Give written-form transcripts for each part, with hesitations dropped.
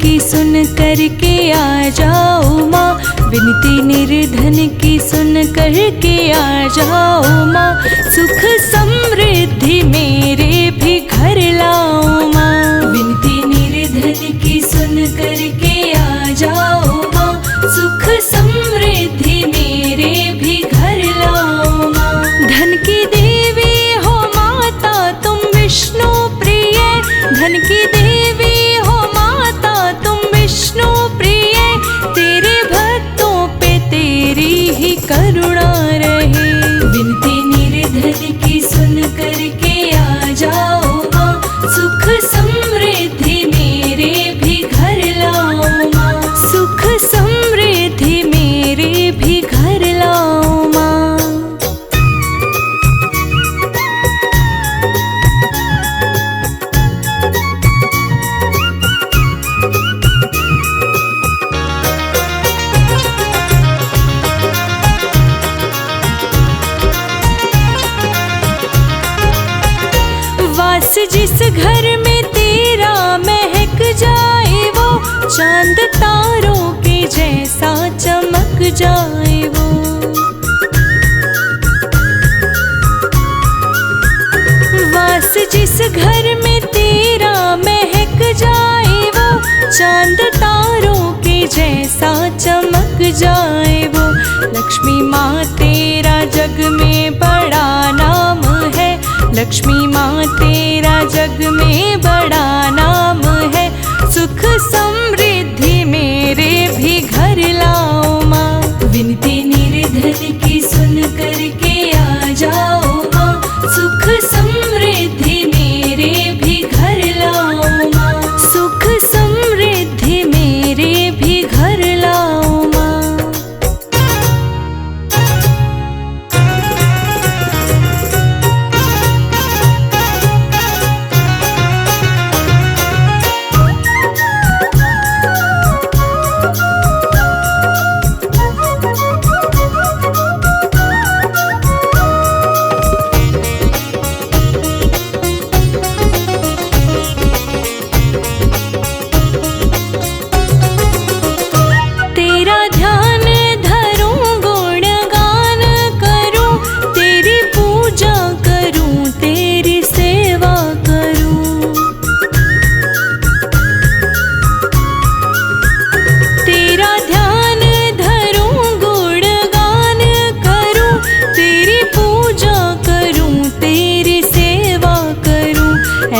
की सुन करके आ जाओ माँ, विनती निर्धन की सुन करके आ जाओ माँ। सुख समृद्धि मेरे भी घर लाओ माँ, विनती निर्धन की सुन करके आ जाओ माँ। सुख समृद्धि मेरे भी घर लाओ माँ। धन की देवी हो माता तुम विष्णु प्रिय, धन की देवी हो माता तुम विष्णु प्रिय। तेरे भक्तों पे तेरी ही करुणा रहे, विनती निर्धन की सुन करके आ जाओ माँ। सुख समृद्धि मेरे भी घर लाओ माँ, सुख समृद्धि मेरे भी घर लाओ माँ। वास जिस घर में तेरा महक जाए वो, चांद तारों के जैसा चमक जाए वो। वास जिस घर में तेरा महक जाए वो, चांद तारों के जैसा चमक जाए वो। लक्ष्मी माँ तेरा जग में बड़ा नाम है, लक्ष्मी माँ तेरा जग में बड़ा नाम है। सुख समृद्धि मेरे भी घर लाओ माँ, विनती निर्धन की सुन करके आ जाओ माँ। सुख समृद्धि मेरे भी घर लाओ माँ, सुख समृद्धि मेरे भी घर लाओ माँ।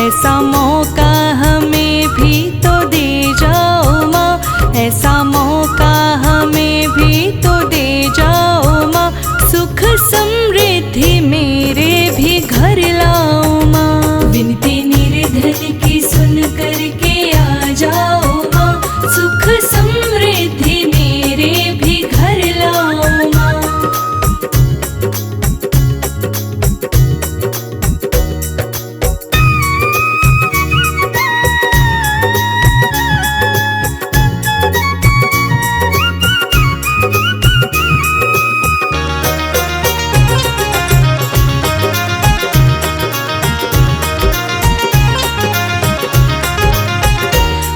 ऐसा मौका हमें भी तो दे जाओ माँ, ऐसा मौका हमें भी तो दे जाओ माँ। सुख समृद्धि मेरे भी घर लाओ माँ, विनती निर्धन की सुन करके आ जाओ माँ। सुख समृद्धि मेरे भी घर लाओ माँ।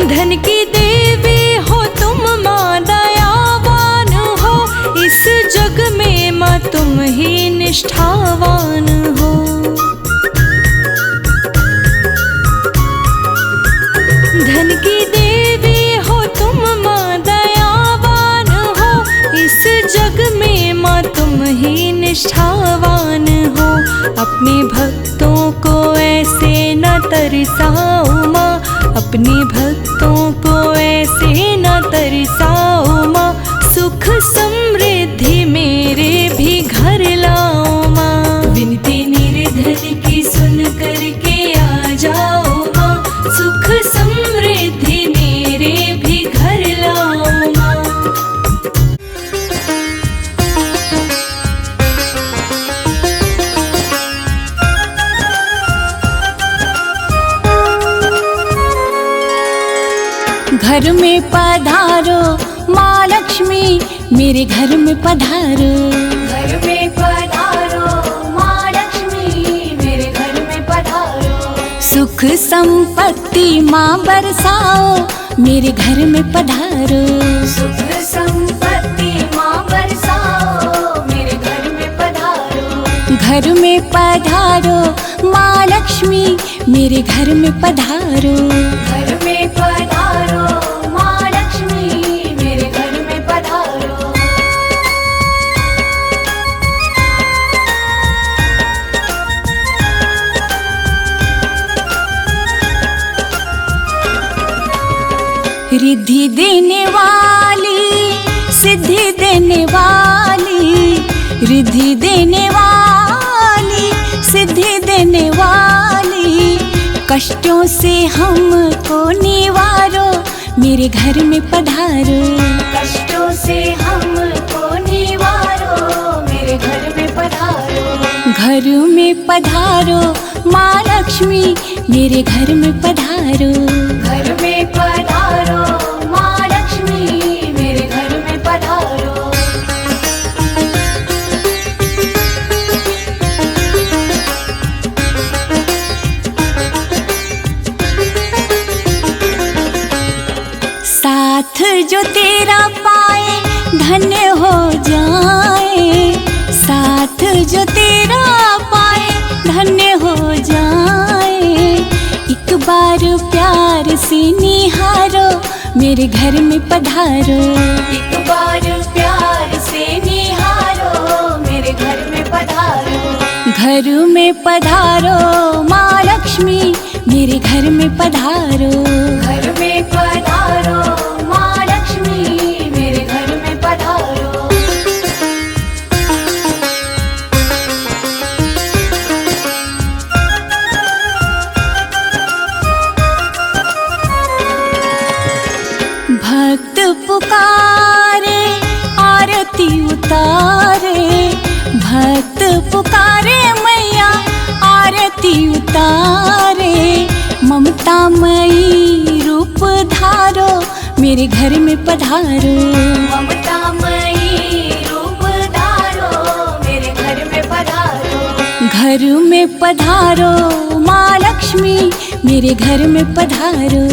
धन की देवी हो तुम माँ दयावान हो, इस जग में माँ तुम ही निष्ठावान हो। धन की देवी हो तुम माँ दयावान हो, इस जग में माँ तुम ही निष्ठावान हो। अपने भक्तों को ऐसे न तरसाओ माँ, अपने भक्तों को ऐसे न तरसाओ माँ। सुख समृद्धि मेरे भी घर लाओ माँ, विनती निर्धन की सुन करके आ जाओ माँ। सुख समृद्धि मेरे भी घर लाओ माँ। घर में पधारो माँ लक्ष्मी, मेरे घर में पधारो। घर में पधारो माँ लक्ष्मी, मेरे घर में पधारो। सुख संपत्ति माँ बरसाओ, मेरे घर में पधारो। सुख संपत्ति माँ बरसाओ, मेरे घर में पधारो। घर में पधारो माँ लक्ष्मी, मेरे घर में पधारो। घर में पधारो माँ लक्ष्मी, मेरे घर में पधारो। रिद्धि देने वाली, सिद्धि देने वाली, रिद्धि देने वाली, सिद्धि देने वाली, कष्टों से हमको निवारो, मेरे घर में पधारो। कष्टों से हमको निवारो, मेरे घर में पधारो। घर में पधारो माँ लक्ष्मी, मेरे घर में पधारो। घर में पधारो माँ लक्ष्मी, मेरे घर में पधारो। साथ जो तेरा पाए धन्य हो जाए, साथ जो तेरा पाए धन्य हो जाए। एक बार प्यार से निहारो, मेरे घर में पधारो। एक बार प्यार से निहारो, मेरे घर में पधारो। घर में पधारो माँ लक्ष्मी, मेरे घर में पधारो। घर में पधारो माँ लक्ष्मी, मेरे घर में पधारो। भक्त पुकारे आरती उतारे, भक्त पुकारे मैया आरती उतारे। ममता मई रूप धारो, मेरे घर में पधारो। ममता मई रूप धारो, मेरे घर में पधारो। घर में पधारो माँ लक्ष्मी, मेरे घर में पधारो।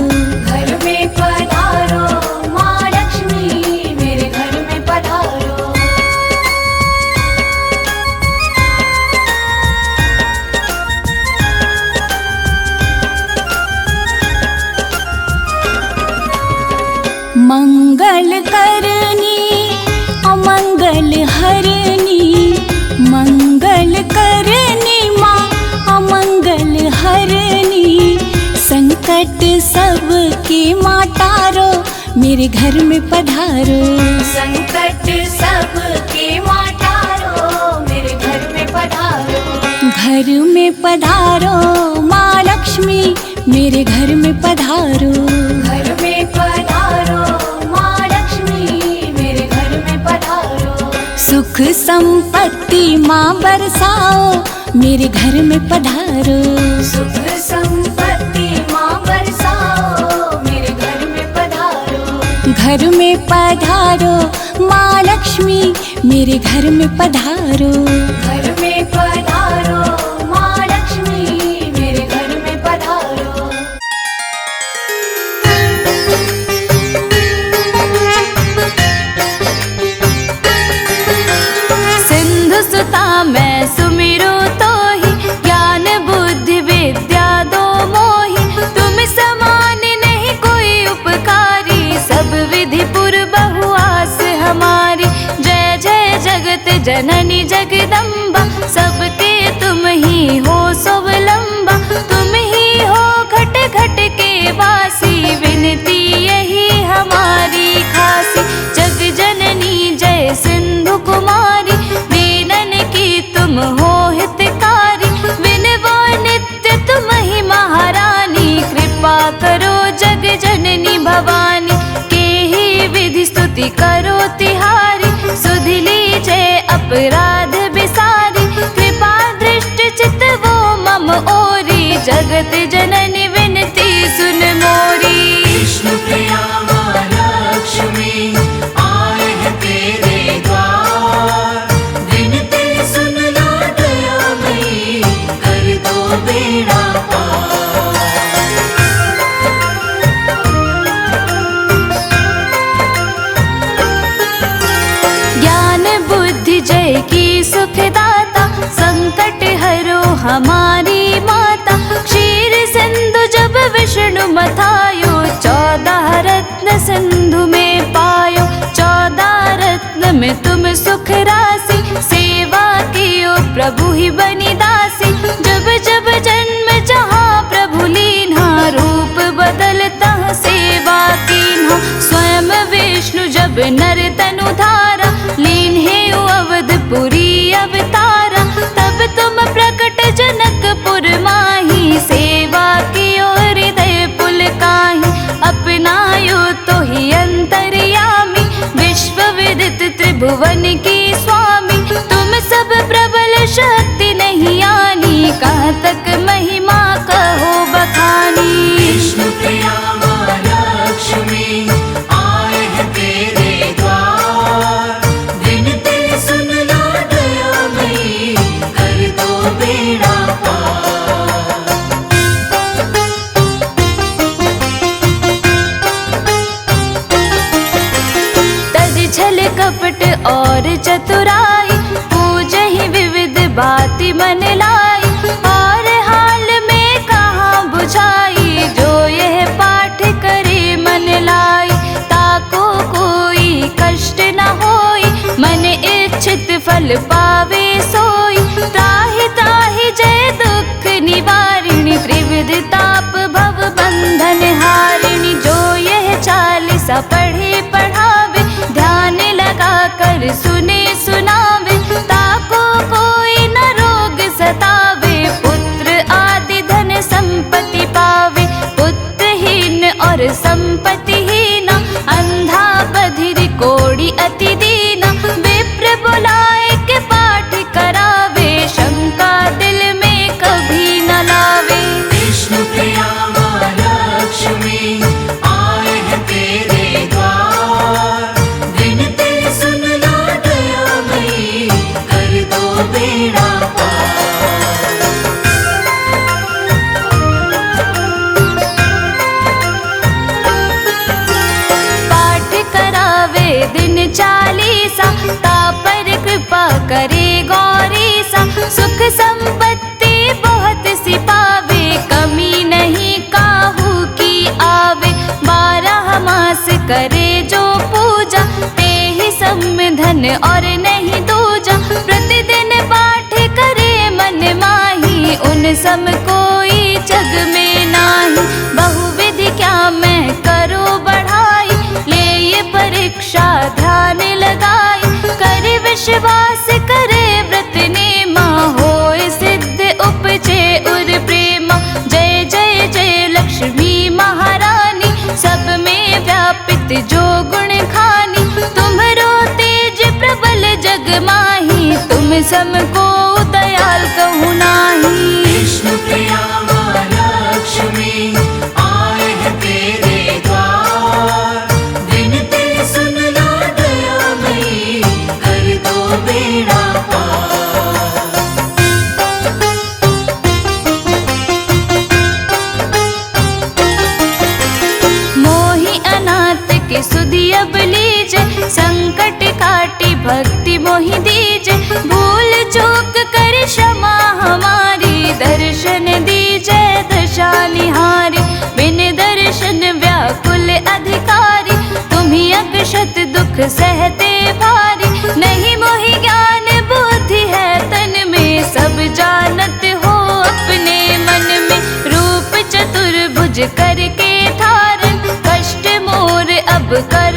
घर में पधारो माँ लक्ष्मी, मेरे घर में पधारो। मंगल करनी अमंगल हरनी, मंगल करनी माँ अमंगल हरनी। संकट सबके माँ तारो, मेरे घर में पधारो। संकट सबके माँ तारो, मेरे घर में पधारो। घर में पधारो माँ लक्ष्मी, मेरे घर में पधारो। घर में पधारो माँ लक्ष्मी, मेरे घर में पधारो। सुख संपत्ति माँ बरसाओ, मेरे घर में पधारो। सुख संपत्ति माँ बरसाओ, मेरे घर में पधारो। घर में पधारो माँ लक्ष्मी, मेरे घर में पधारो। घर में पधारो माँ लक्ष्मी, मेरे घर में पधारो। सिंधु सुता मैं सुमिरो तो ही, ज्ञान बुद्धि विद्या दो मोही। तुम समान नहीं कोई उपकारी, सब विधि पुर बहुआस हमारी। जय जय जगत जननी जगदम्बा, सबके तुम ही हो सोवलंबा। तुम ही हो घट घट के वासी, विनती यही हमारी खासी। जग जननी जय सिंधु कुमारी, दीनन की तुम हो हितकारी। विनवो नित्य तुम ही महारानी, कृपा करो जग जननी भवानी। के ही विधि स्तुति करो तिहारी, सुध लीजिए अपराध बिसारी। कृपा दृष्टि चित वो मम ओरी, जगत जननी विनती सुन मोरी। विष्णु प्रिया माँ लक्ष्मी आए हैं तेरे द्वार, विनती सुन लो दयामयी, कर दो बेड़ा पार। हमारी माता। क्षीर सिंधु जब विष्णु मथायो, 14 रत्न सिंधु में पायो। 14 रत्न में तुम सुख राशि, सेवा कियो प्रभु ही बनी दासी। जब जब जन्म जहाँ प्रभु लीन्हा, रूप बदलता सेवा कीन्हा। स्वयं विष्णु जब नर तनु धारा, लीन्हे अवधपुरी अवतारा। तब तुम प्रकट जनकपुर माही, सेवा कियो हृदय पुलकाहि। अपनायो तो ही अंतर्यामी, विश्व विदित त्रिभुवन की स्वामी। तुम सब प्रबल शक्ति नहीं आनी, कहाँ तक महिमा कहो बखानी। विष्णु प्रिया माँ लक्ष्मी आए हैं तेरे द्वार। विनती सुन लो दयामयी, कर दो बेड़ा पार। तज छल कपट और चतुराई, पूजहि विविध बाति मन लाई। और हाल में कहाँ बुझाई, जो यह पाठ करे मन लाई। ताको कोई कष्ट न होई, मन इच्छित फल पावे सोई। त्राहि त्राहि जय दुख निवारिणी, त्रिविध ताप भव बंधन हारिणी। जो यह 40 पढ़े पढ़ावे, ध्यान लगा कर सुने सुनावे। ताको कोई न रोग सतावे, पुत्र आदि धन संपत्ति पावे। पुत्रहीन और संपत्तिहीन, अंधा बधिर कोढ़ी अति दीना। विप्र बुलाए के पाठ करावे, शंका दिल में कभी न लावे। विष्णु प्रिया माँ लक्ष्मी आए हैं तेरे द्वार। विनती सुन लो दयामयी, कर दो बेड़ा पार। पाठ करावे दिन 40, तापर कृपा करे गौरीसा। सुख संपत्ति बहुत सी पावे, कमी नहीं काहू की आवे। 12 मास करे जो पूजा, ते ही धन और नहीं दूजा। प्रतिदिन पाठ करे मन माही, उन सम कोई जग में नाही। बहुविधि क्या मैं करो बढ़ाई, ले ये परीक्षा ध्यान लगाई। करे विश्वास करे व्रत नेमा, होए सिद्ध उपजे उर प्रेमा। जय जय जय लक्ष्मी महारानी, सब में व्यापित जो गुण खानी। तुम्हरो तेज प्रबल जग माही, तुम समको दयाल कहूँ नाही। विष्णु प्रिया माँ लक्ष्मी आए हैं तेरे द्वार। विनती सुन लो दयामयी, कर दो बेड़ा पार। मोहि अनाथ के सुधि अब लीजे, संकट काटी भक्ति मोहि दीजे। भूल चूक कर क्षमा हमारी, दर्शन दीजे दशा निहारी। बिन दर्शन व्याकुल अधिकारी, तुम्ही अक्षत दुख सहते भारी। नहीं मोहि ज्ञान बुद्धि है तन में, सब जानत हो अपने मन में। रूप चतुर्भुज करके धारण, कष्ट मोर अब कर